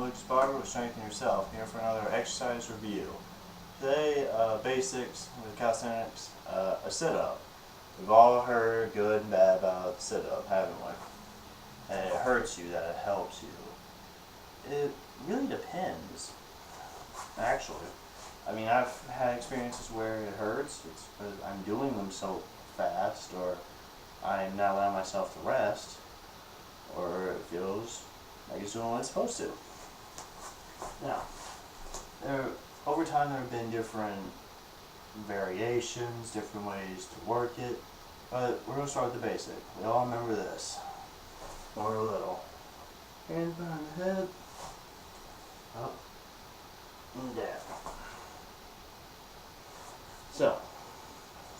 Lucas Barber with Strengthen Yourself, here for another exercise review. Today, basics with calisthenics, a sit-up. We've all heard good and bad about sit-up, haven't we? That it hurts you, that it helps you. It really depends, actually. I mean, I've had experiences where it hurts. It's because I'm doing them so fast, or I'm not allowing myself to rest, or it feels like it's doing what it's supposed to. Now, over time there have been different variations, different ways to work it, but we're going to start with the basic. We all remember this. When we're little. Hands behind the head, up, and down. So,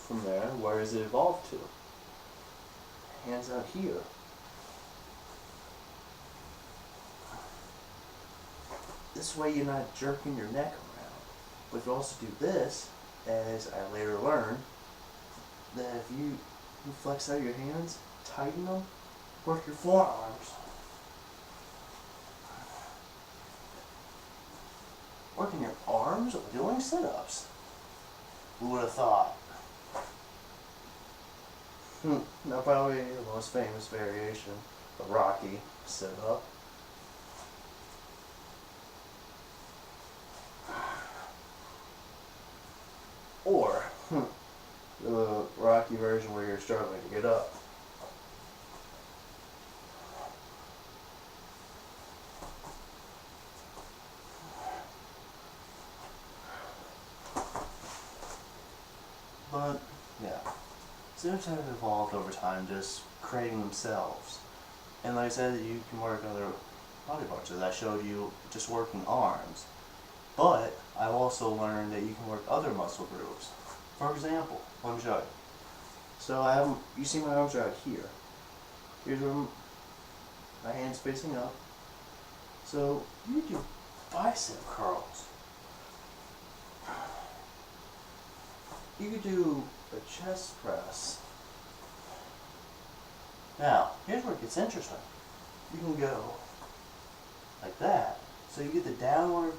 from there, where does it evolve to? Hands out here. This way you're not jerking your neck around. But if you also do this, as I later learned, that if you flex out your hands, tighten them, work your forearms. Working your arms while doing sit-ups. Who would have thought? Now probably the most famous variation, the Rocky sit-up. Or the Rocky version where you're struggling to get up. But, yeah. Sit-ups have evolved over time, just creating themselves. And like I said, you can work other body parts. As I showed you, just working arms. But I've also learned that you can work other muscle groups. For example, let me show you. So you see my arms are out here. Here's where my hand's facing up. So you do bicep curls. You could do a chest press. Now, here's where it gets interesting. You can go like that. So you get the downward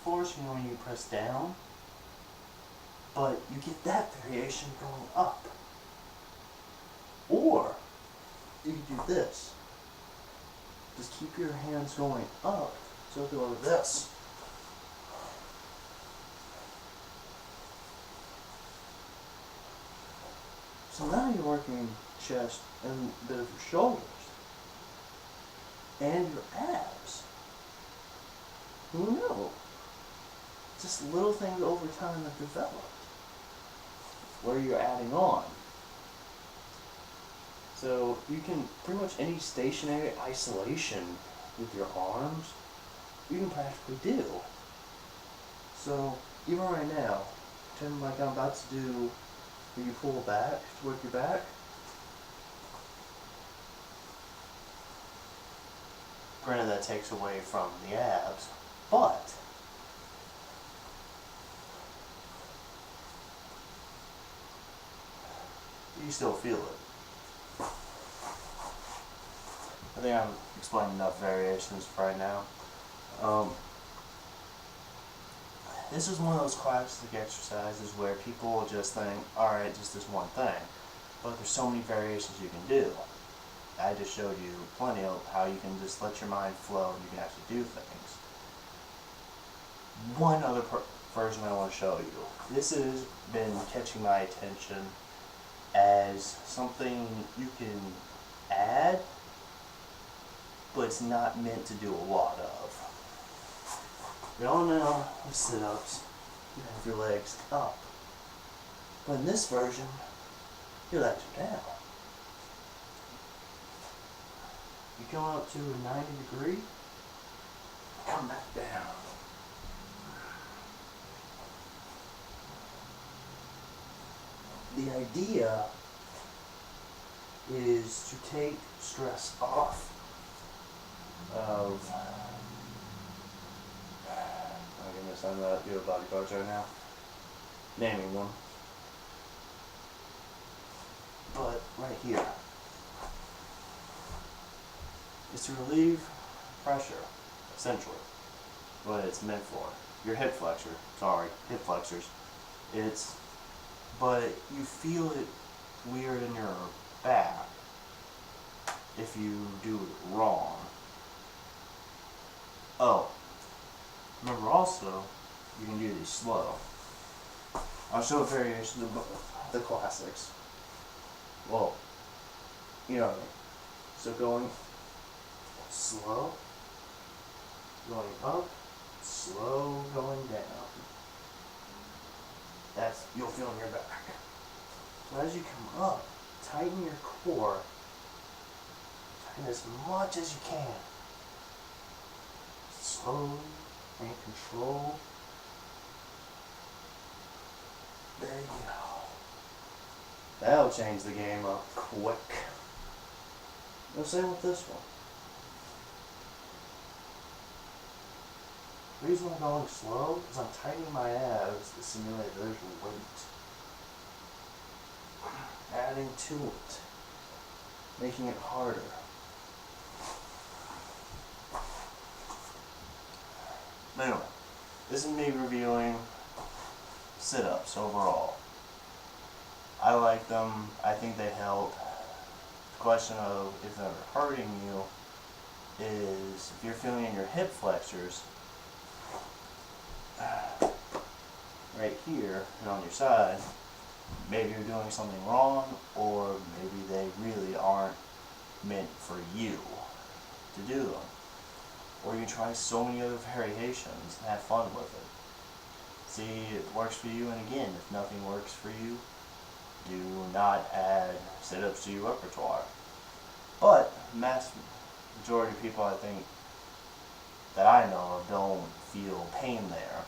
force, you know, when you press down. But you get that variation going up. Or you can do this. Just keep your hands going up. So go like this. So now you're working chest and a bit of your shoulders. And your abs. Who knew? Just little things over time that developed. Where you're adding on. So you can pretty much any stationary isolation with your arms, you can practically do. So even right now, pretend like I'm about to do where you pull back to work your back. Granted, that takes away from the abs, but you still feel it. I think I'm explaining enough variations for right now. This is one of those classic exercises where people just think, alright, just this one thing. But there's so many variations you can do. I just showed you plenty of how you can just let your mind flow and you can actually do things. One other version I want to show you. This has been catching my attention as something you can add, but it's not meant to do a lot of. We all know with sit-ups, you have your legs up. But in this version, your legs are down. You come up to a 90 degree, come back down. The idea is to take stress off of, oh goodness, I'm not doing body parts right now, naming one, but right here is to relieve pressure, essentially. What it's meant for. Your hip flexors. It's, but you feel it weird in your back if you do it wrong. Oh, remember also, you can do these slow. I'll show a variation of the classics. Well, you know what I mean. So going slow, going up, slow going down. That's, you'll feel in your back. So as you come up, tighten your core, tighten as much as you can. Slowly and control. There you go. That'll change the game up quick. The same with this one. The reason I'm going slow is I'm tightening my abs to simulate there's weight. Adding to it. Making it harder. Anyway, this is me reviewing sit-ups overall. I like them. I think they help. The question of if they're hurting you is if you're feeling in your hip flexors right here and on your side, maybe you're doing something wrong, or maybe they really aren't meant for you to do them. Or you can try so many other variations and have fun with it. See if it works for you, and again, if nothing works for you, do not add sit-ups to your repertoire. But majority of people, I think, that I know of don't feel pain there.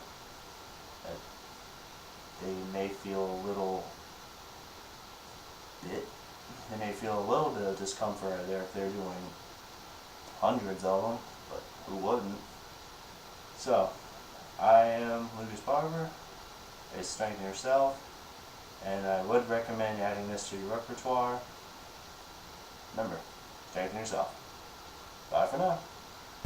They may feel a little bit of discomfort there if they're doing hundreds of them, but who wouldn't? So, I am Lucas Barber. It's Strengthen Yourself, and I would recommend adding this to your repertoire. Remember, strengthen yourself. Bye for now.